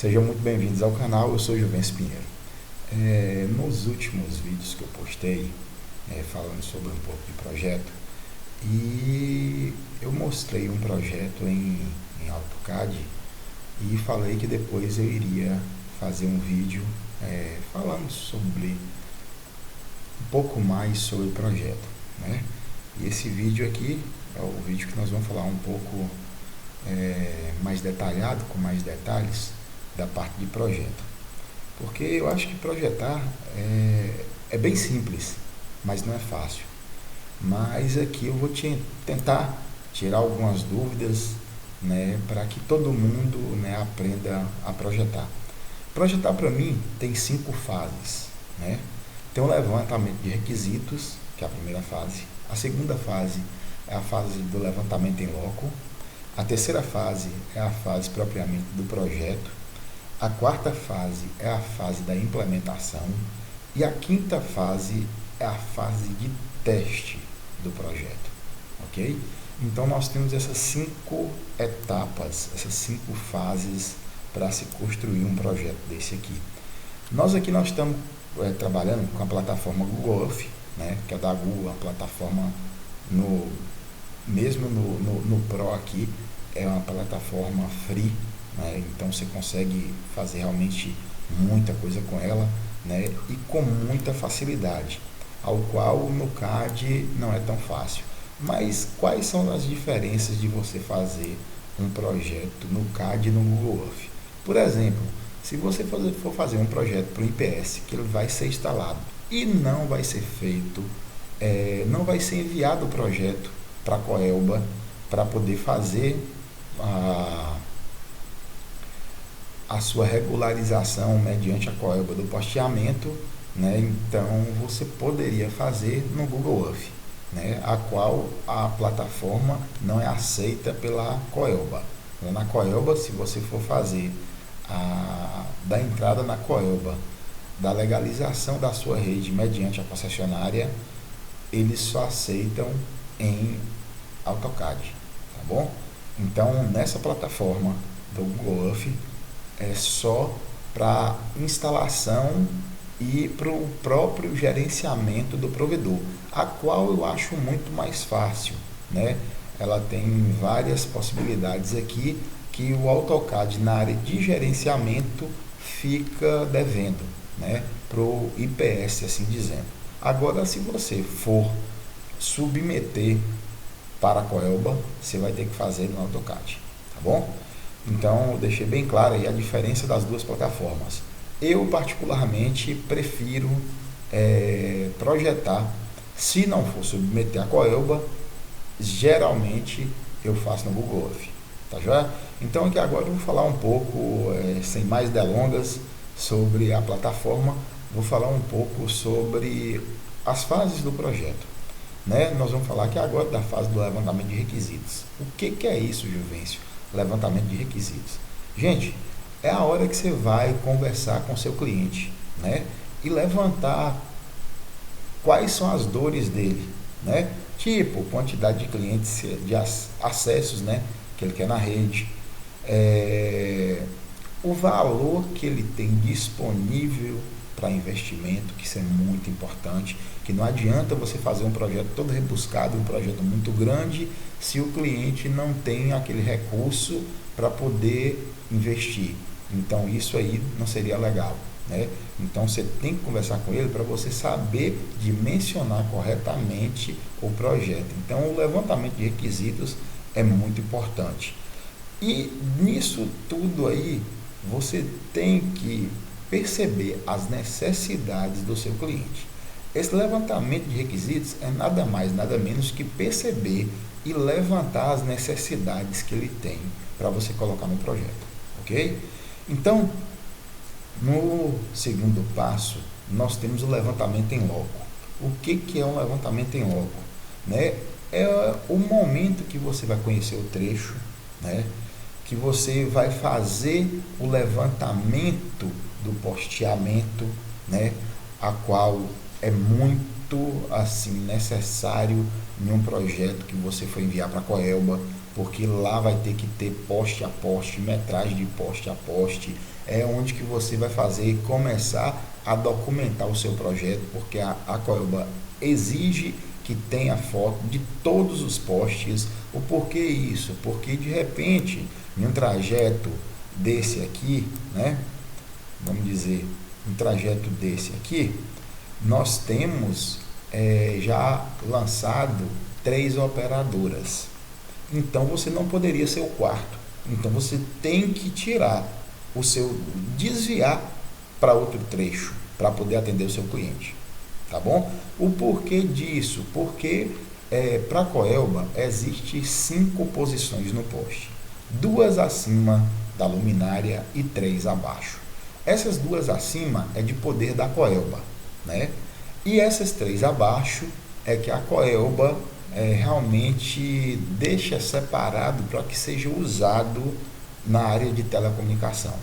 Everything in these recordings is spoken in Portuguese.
Sejam muito bem-vindos ao canal, eu sou Juvencio Pinheiro. Nos últimos vídeos que eu postei, falando sobre um pouco de projeto, e eu mostrei um projeto em AutoCAD e falei que depois eu iria fazer um vídeo falando sobre um pouco mais sobre o projeto, né? E esse vídeo aqui é o vídeo que nós vamos falar um pouco mais detalhado, com mais detalhes da parte de projeto, porque eu acho que projetar é bem simples, mas não é fácil. Mas aqui eu vou tentar tirar algumas dúvidas, né, para que todo mundo, né, aprenda a projetar. Projetar para mim tem 5 fases, né? Tem o levantamento de requisitos, que é a primeira fase. A segunda fase é a fase do levantamento em loco. A terceira fase é a fase propriamente do projeto. A quarta fase é a fase da implementação e a quinta fase é a fase de teste do projeto, ok? Então nós temos essas 5 etapas, essas 5 fases para se construir um projeto desse aqui. Nós estamos trabalhando com a plataforma Google Earth, né, que é da Google, a plataforma mesmo no Pro aqui, é uma plataforma free, né? Então você consegue fazer realmente muita coisa com ela, né? E com muita facilidade, ao qual no CAD não é tão fácil. Mas quais são as diferenças de você fazer um projeto no CAD e no Google Earth? Por exemplo, se você for fazer um projeto para o IPS, que ele vai ser instalado e não vai ser feito, não vai ser enviado o projeto para a Coelba para poder fazer a sua regularização mediante a Coelba do posteamento, né? Então você poderia fazer no Google Earth, né? A qual a plataforma não é aceita pela Coelba. Na Coelba, se você for fazer da entrada na Coelba, da legalização da sua rede mediante a concessionária, eles só aceitam em AutoCAD, tá bom? Então, nessa plataforma do Google Earth, é só para instalação e para o próprio gerenciamento do provedor, a qual eu acho muito mais fácil, né? Ela tem várias possibilidades aqui que o AutoCAD na área de gerenciamento fica devendo, né, para o IPS, assim dizendo. Agora, se você for submeter para a Coelba, você vai ter que fazer no AutoCAD, tá bom? Então, eu deixei bem claro aí a diferença das duas plataformas. Eu, particularmente, prefiro projetar, se não for submeter a Coelba, geralmente eu faço no Google Earth, tá joia? Então, aqui agora eu vou falar um pouco, sem mais delongas, sobre a plataforma, vou falar um pouco sobre as fases do projeto, né? Nós vamos falar aqui agora da fase do levantamento de requisitos. O que é isso, Juvencio? Levantamento de requisitos. Gente, é a hora que você vai conversar com seu cliente, né? E levantar quais são as dores dele, né? Tipo, quantidade de clientes, de acessos, né, que ele quer na rede, o valor que ele tem disponível para investimento, que isso é muito importante, que não adianta você fazer um projeto todo rebuscado, um projeto muito grande, se o cliente não tem aquele recurso para poder investir. Então isso aí não seria legal, né? Então você tem que conversar com ele para você saber dimensionar corretamente o projeto. Então o levantamento de requisitos é muito importante. E nisso tudo aí, você tem que perceber as necessidades do seu cliente. Esse levantamento de requisitos é nada mais, nada menos que perceber e levantar as necessidades que ele tem para você colocar no projeto, ok? Então, no segundo passo, nós temos o levantamento em loco. O que é um levantamento em loco? Né? É o momento que você vai conhecer o trecho, né? Que você vai fazer o levantamento do posteamento, né, a qual é muito assim necessário em um projeto que você for enviar para a Coelba, porque lá vai ter que ter poste a poste, metragem de poste a poste, é onde que você vai fazer começar a documentar o seu projeto, porque a Coelba exige que tenha foto de todos os postes. O porquê isso? Porque de repente, em um trajeto desse aqui, né, vamos dizer, um trajeto desse aqui, nós temos já lançado 3 operadoras. Então você não poderia ser o quarto. Então você tem que tirar o seu, desviar para outro trecho para poder atender o seu cliente. Tá bom? O porquê disso? Porque para a Coelba existe 5 posições no poste, 2 acima da luminária e 3 abaixo. Essas 2 acima é de poder da Coelba, né? E essas 3 abaixo é que a Coelba realmente deixa separado para que seja usado na área de telecomunicação.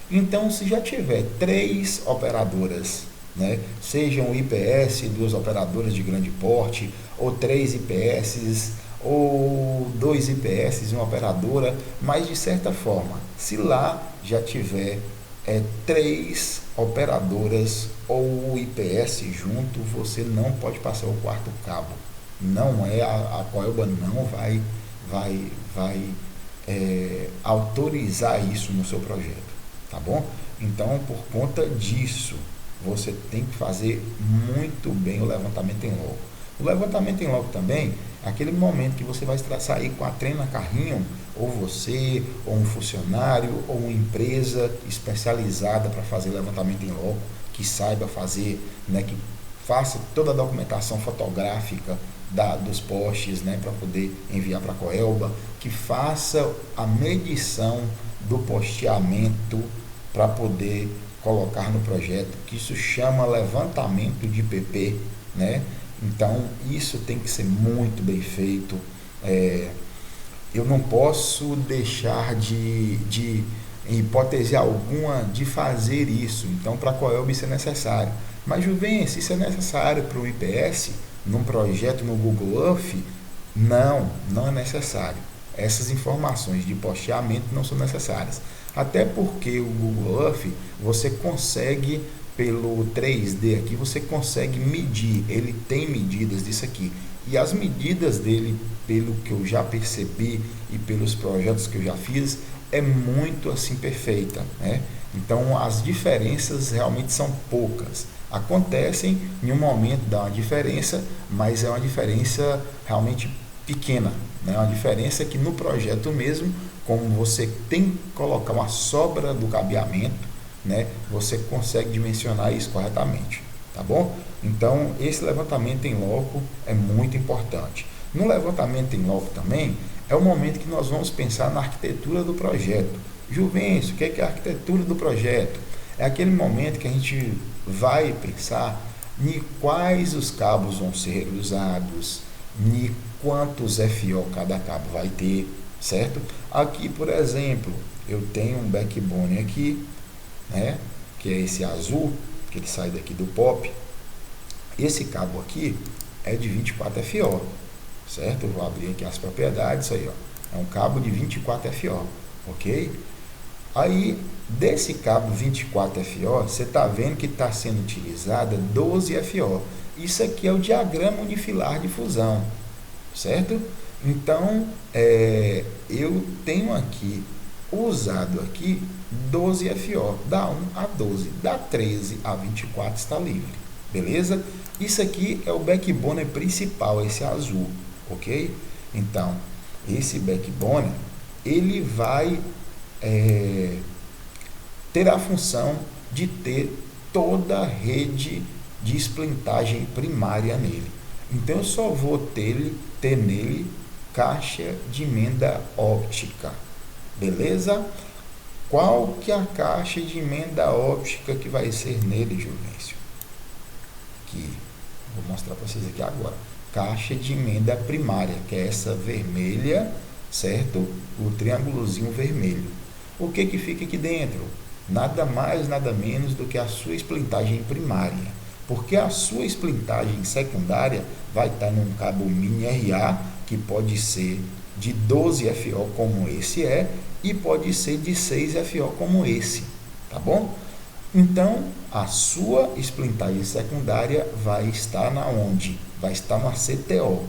Então, se já tiver 3 operadoras, né, sejam IPS, 2 operadoras de grande porte, ou 3 IPS, ou 2 IPS e uma operadora, mas de certa forma, se lá já tiver 3 operadoras ou IPS junto, você não pode passar o quarto cabo. Não é, a Coelba não vai autorizar isso no seu projeto, tá bom? Então, por conta disso, você tem que fazer muito bem o levantamento em loco. O levantamento em loco também é aquele momento que você vai sair com a treina carrinho, ou você, ou um funcionário, ou uma empresa especializada para fazer levantamento em loco, que saiba fazer, né, que faça toda a documentação fotográfica dos postes, né, para poder enviar para a Coelba, que faça a medição do posteamento para poder colocar no projeto, que isso chama levantamento de PP, né? Então isso tem que ser muito bem feito. Eu não posso deixar de em hipótese alguma, de fazer isso. Então, para a Coelba isso é necessário. Mas, Juvencio, se isso é necessário para o IPS, num projeto no Google Earth, não é necessário. Essas informações de posteamento não são necessárias. Até porque o Google Earth, você consegue, pelo 3D aqui, você consegue medir. Ele tem medidas disso aqui. E as medidas dele, pelo que eu já percebi e pelos projetos que eu já fiz, é muito assim perfeita, né? Então as diferenças realmente são poucas. Acontecem em um momento, dá uma diferença, mas é uma diferença realmente pequena, né? Uma diferença que no projeto mesmo, como você tem que colocar uma sobra do cabeamento, né? Você consegue dimensionar isso corretamente, tá bom? Então esse levantamento em loco é muito importante. No levantamento em loco também é o momento que nós vamos pensar na arquitetura do projeto. Juvencio, o que é a arquitetura do projeto? É aquele momento que a gente vai pensar em quais os cabos vão ser usados, em quantos FO cada cabo vai ter, certo? Aqui, por exemplo, eu tenho um backbone aqui, né, que é esse azul, que ele sai daqui do POP. Esse cabo aqui é de 24 FO, certo? Eu vou abrir aqui as propriedades, aí, ó. É um cabo de 24 FO, ok? Aí, desse cabo 24 FO, você está vendo que está sendo utilizada 12 FO. Isso aqui é o diagrama unifilar de fusão, certo? Então, eu tenho aqui, usado aqui, 12 FO, da 1 a 12, da 13 a 24 está livre, beleza? Isso aqui é o backbone principal, esse azul, ok? Então, esse backbone, ele vai ter a função de ter toda a rede de splintagem primária nele. Então, eu só vou ter nele caixa de emenda óptica, beleza? Qual que é a caixa de emenda óptica que vai ser nele, Juvencio? Aqui, vou mostrar para vocês aqui agora. Caixa de emenda primária, que é essa vermelha, certo? O triângulozinho vermelho. O que que fica aqui dentro? Nada mais, nada menos do que a sua splintagem primária. Porque a sua splintagem secundária vai estar num cabo mini RA, que pode ser de 12 FO como esse e pode ser de 6 FO como esse, tá bom? Então, a sua splintagem secundária vai estar na onde? Vai estar na CTO.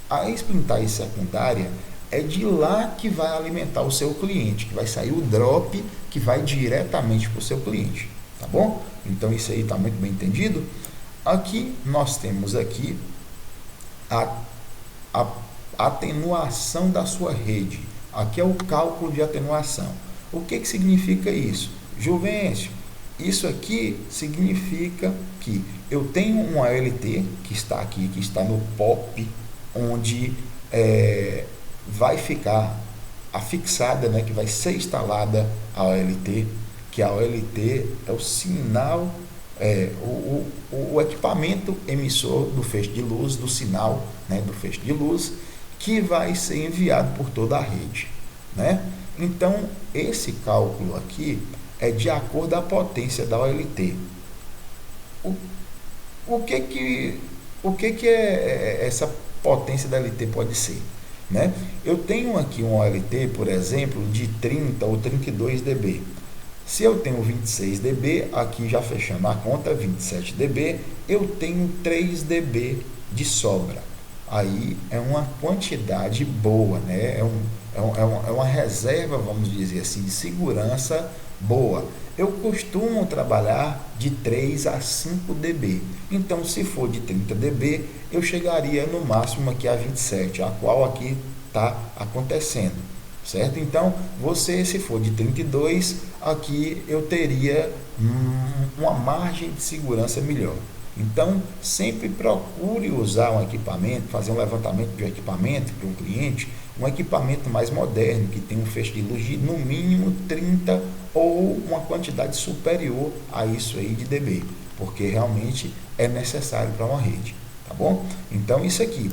A splintagem secundária é de lá que vai alimentar o seu cliente, que vai sair o drop que vai diretamente para o seu cliente, tá bom? Então, isso aí está muito bem entendido. Aqui, nós temos aqui a atenuação da sua rede. Aqui é o cálculo de atenuação. O que significa isso? Juvencio, isso aqui significa que eu tenho uma OLT que está aqui, que está no POP, onde vai ficar afixada, né, que vai ser instalada a OLT, que a OLT é o sinal, o equipamento emissor do feixe de luz, do sinal, né, do feixe de luz, que vai ser enviado por toda a rede, né? Então, esse cálculo aqui é de acordo com a potência da OLT. O que essa potência da OLT pode ser? Né? Eu tenho aqui um OLT, por exemplo, de 30 ou 32 dB. Se eu tenho 26 dB, aqui já fechando a conta, 27 dB, eu tenho 3 dB de sobra. Aí é uma quantidade boa, né? É uma reserva, vamos dizer assim, de segurança boa. Eu costumo trabalhar de 3 a 5 dB. Então, se for de 30 dB, eu chegaria no máximo aqui a 27, a qual aqui está acontecendo, certo? Então, se for de 32, aqui eu teria uma margem de segurança melhor. Então, sempre procure usar um equipamento, fazer um levantamento de um equipamento para um cliente, um equipamento mais moderno, que tem um feixe de luz de no mínimo 30 ou uma quantidade superior a isso aí de dB, porque realmente é necessário para uma rede, tá bom? Então, isso aqui,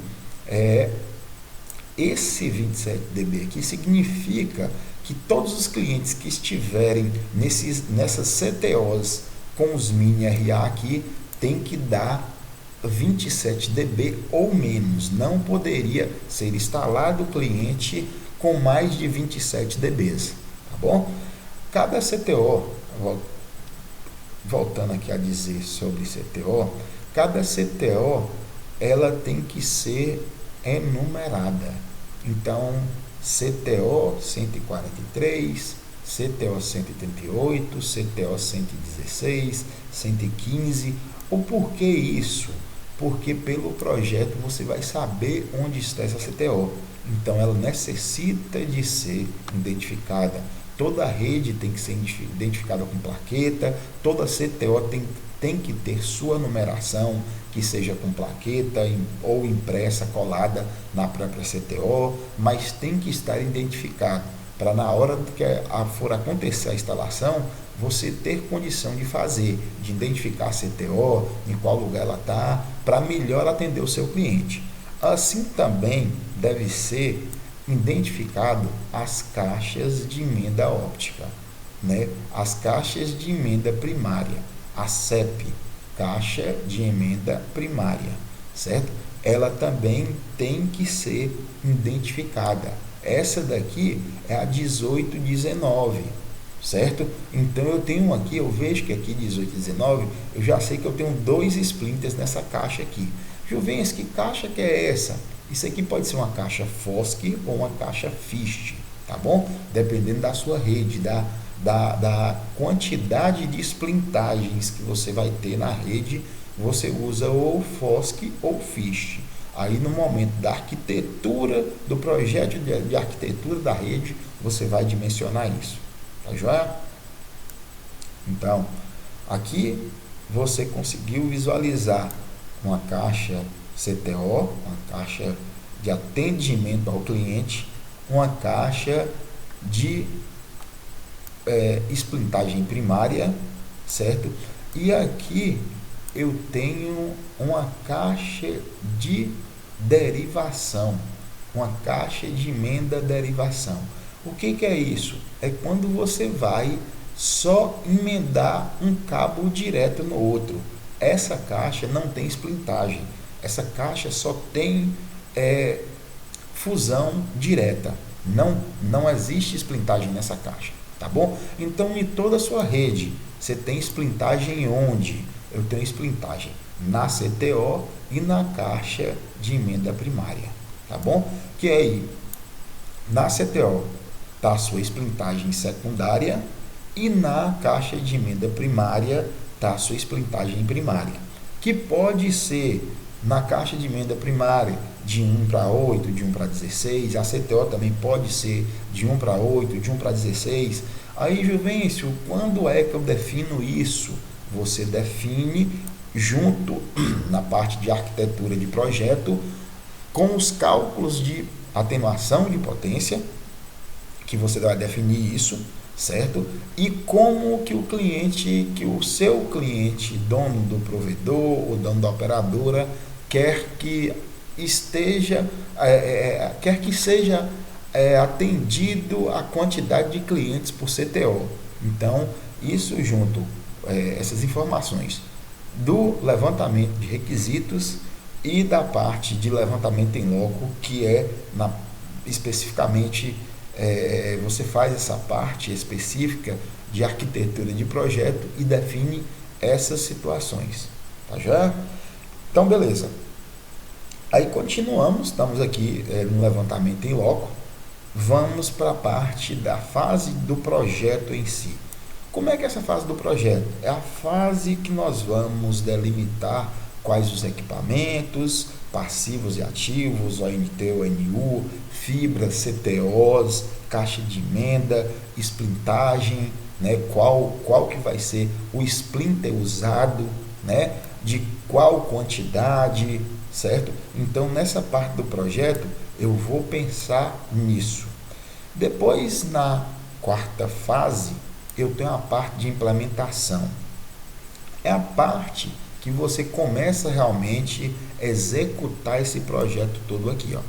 esse 27 dB aqui significa que todos os clientes que estiverem nessas CTOs com os mini RA aqui, tem que dar 27 dB ou menos. Não poderia ser instalado o cliente com mais de 27 dB, tá bom? Cada CTO, voltando aqui a dizer sobre CTO, cada CTO ela tem que ser enumerada. Então, CTO 143, CTO 138, CTO 116, 115. O porquê isso? Porque pelo projeto você vai saber onde está essa CTO. Então ela necessita de ser identificada. Toda rede tem que ser identificada com plaqueta, toda CTO tem que ter sua numeração, que seja com plaqueta ou impressa, colada na própria CTO, mas tem que estar identificado, para na hora que for acontecer a instalação, você ter condição de fazer, de identificar a CTO, em qual lugar ela está, para melhor atender o seu cliente. Assim também deve ser identificado as caixas de emenda óptica, né? As caixas de emenda primária, a CEP, caixa de emenda primária, certo? Ela também tem que ser identificada. Essa daqui é a 1819, certo? Então eu tenho aqui, eu vejo que aqui 1819, eu já sei que eu tenho 2 splinters nessa caixa aqui. Juvencio, que caixa que é essa? Isso aqui pode ser uma caixa FOSC ou uma caixa FIST, tá bom? Dependendo da sua rede, da quantidade de splintagens que você vai ter na rede, você usa ou FOSC ou FIST. Aí no momento da arquitetura, do projeto de arquitetura da rede, você vai dimensionar isso, tá joia? Então, aqui você conseguiu visualizar uma caixa CTO, uma caixa de atendimento ao cliente, uma caixa de splintagem primária, certo? E aqui eu tenho uma caixa de derivação, uma caixa de emenda derivação. O que é isso? É quando você vai só emendar um cabo direto no outro. Essa caixa não tem splintagem, essa caixa só tem fusão direta. Não existe splintagem nessa caixa, tá bom? Então, em toda a sua rede, você tem splintagem onde? Eu tenho splintagem na CTO e na caixa de emenda primária, tá bom? Que aí, na CTO, está a sua splintagem secundária e na caixa de emenda primária está a sua splintagem primária, que pode ser na caixa de emenda primária de 1 para 8, de 1 para 16, a CTO também pode ser de 1 para 8, de 1 para 16. Aí, Juvencio, quando é que eu defino isso? Você define junto na parte de arquitetura de projeto com os cálculos de atenuação de potência, que você vai definir isso, certo? E como que o seu cliente, dono do provedor ou dono da operadora, quer que seja atendido a quantidade de clientes por CTO. Então, isso junto, essas informações do levantamento de requisitos e da parte de levantamento em loco, que especificamente você faz essa parte específica de arquitetura de projeto e define essas situações, tá já? Então, beleza. Aí continuamos, estamos aqui no levantamento em loco, vamos para a parte da fase do projeto em si. Como é que é essa fase do projeto? É a fase que nós vamos delimitar quais os equipamentos, passivos e ativos, ONT, ONU, fibras, CTOs, caixa de emenda, splintagem, né? Qual que vai ser o splinter usado, né? De qual quantidade, certo? Então, nessa parte do projeto, eu vou pensar nisso. Depois, na quarta fase, eu tenho a parte de implementação. É a parte que você começa realmente a executar esse projeto todo aqui, ó.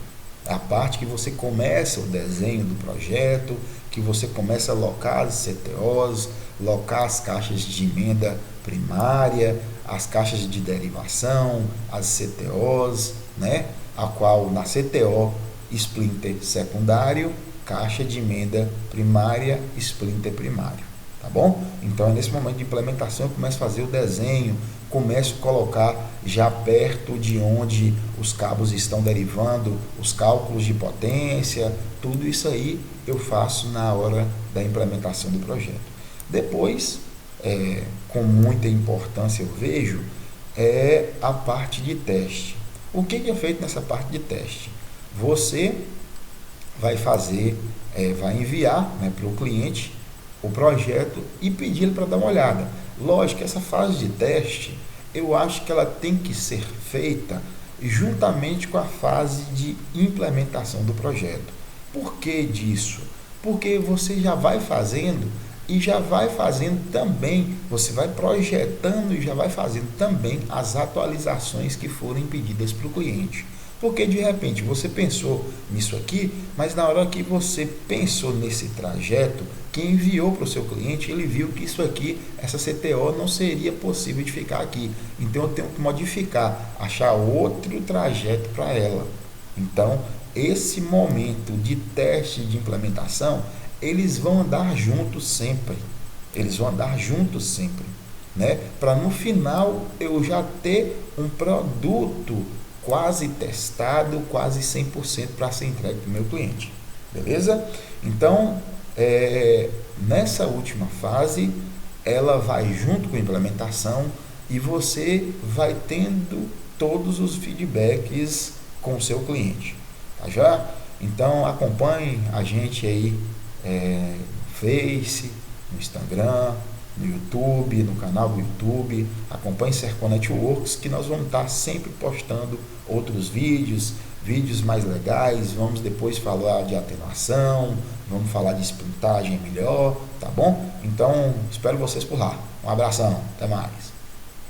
É a parte que você começa o desenho do projeto, que você começa a locar as CTOs, locar as caixas de emenda primária, as caixas de derivação, as CTOs, né? A qual na CTO, splinter secundário, caixa de emenda primária, splinter primário, tá bom? Então, é nesse momento de implementação eu começo a fazer o desenho, começo a colocar já perto de onde os cabos estão derivando, os cálculos de potência, tudo isso aí eu faço na hora da implementação do projeto. Depois, com muita importância eu vejo, é a parte de teste. O que é feito nessa parte de teste? Você vai fazer, vai enviar, né, para o cliente o projeto e pedir ele para dar uma olhada. Lógico que essa fase de teste, eu acho que ela tem que ser feita juntamente com a fase de implementação do projeto. Por que disso? Porque você já vai fazendo e já vai fazendo também, você vai projetando e já vai fazendo também as atualizações que forem pedidas para o cliente. Porque de repente você pensou nisso aqui, mas na hora que você pensou nesse trajeto, que enviou para o seu cliente, ele viu que isso aqui, essa CTO não seria possível de ficar aqui. Então eu tenho que modificar, achar outro trajeto para ela. Então, esse momento de teste de implementação, eles vão andar juntos sempre. Eles vão andar juntos sempre, né? Para no final eu já ter um produto quase testado, quase 100% para ser entregue para o meu cliente. Beleza? Então, nessa última fase, ela vai junto com a implementação e você vai tendo todos os feedbacks com o seu cliente. Tá já? Então, acompanhe a gente aí no Face, no Instagram, no YouTube, no canal do YouTube, acompanhe Sercon Networks, que nós vamos estar sempre postando outros vídeos mais legais, vamos depois falar de atenuação, vamos falar de splintagem melhor, tá bom? Então, espero vocês por lá. Um abração, até mais.